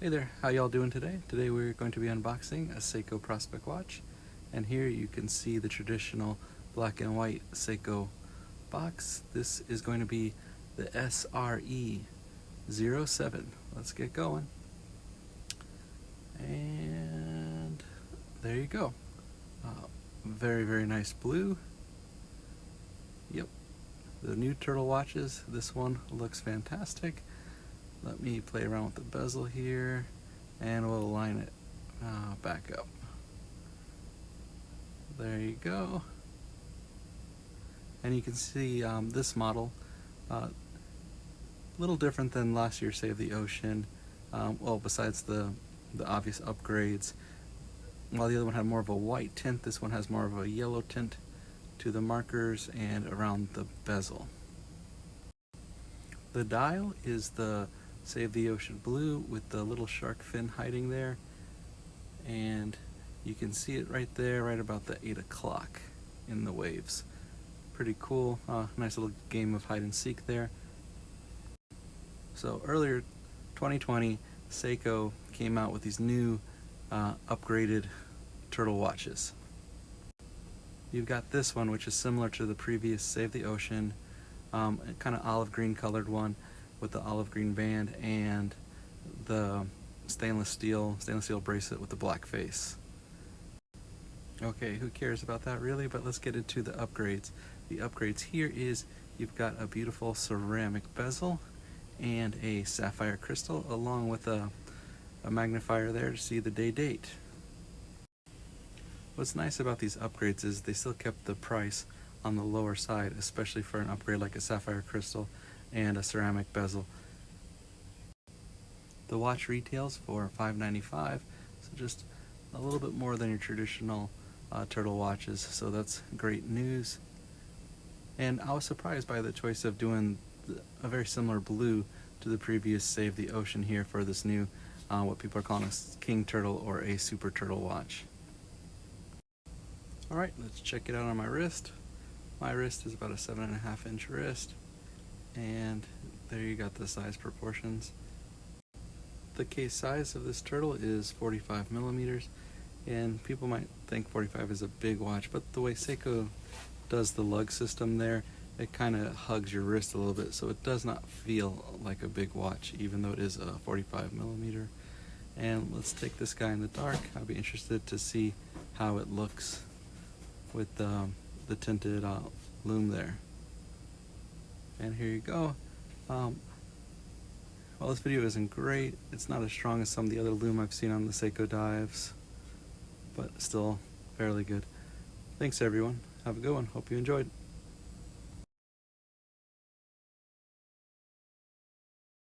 Hey there, how y'all doing today? Today we're going to be unboxing a Seiko Prospect watch, and here you can see the traditional black and white Seiko box. This is going to be the SRE07. Let's get going. And there you go. Very nice blue. Yep, the new turtle watches. This one looks fantastic. Let me play around with the bezel here, and we'll align it back up. There you go. And you can see this model, a little different than last year's Save the Ocean. Well, besides the obvious upgrades, while the other one had more of a white tint, this one has more of a yellow tint to the markers and around the bezel. The dial is the Save the Ocean blue with the little shark fin hiding there, and you can see it right there, right about the 8 o'clock in the waves. Pretty cool. Nice little game of hide and seek there. So earlier 2020, Seiko came out with these new upgraded turtle watches. You've got this one, which is similar to the previous Save the Ocean, kind of olive green colored one with the olive green band and the stainless steel bracelet with the black face. Okay, who cares about that really, but let's get into the upgrades. The upgrades here is you've got a beautiful ceramic bezel and a sapphire crystal along with a magnifier there to see the date. What's nice about these upgrades is they still kept the price on the lower side, especially for an upgrade like a sapphire crystal and a ceramic bezel. The watch retails for $5.95, so just a little bit more than your traditional turtle watches, so that's great news. And I was surprised by the choice of doing a very similar blue to the previous Save the Ocean here for this new, what people are calling a king turtle or a super turtle watch. Alright, let's check it out on my wrist. My wrist is about a 7.5 inch wrist, and there you got the size proportions. The case size of this turtle is 45 millimeters, and people might think 45 is a big watch, but the way Seiko does the lug system there, it kind of hugs your wrist a little bit, so it does not feel like a big watch, even though it is a 45 millimeter. And let's take this guy in the dark. I'll be interested to see how it looks with the tinted lume there. And here you go. Well, this video isn't great. It's not as strong as some of the other lume I've seen on the Seiko dives, but still fairly good. Thanks everyone. Have a good one. Hope you enjoyed.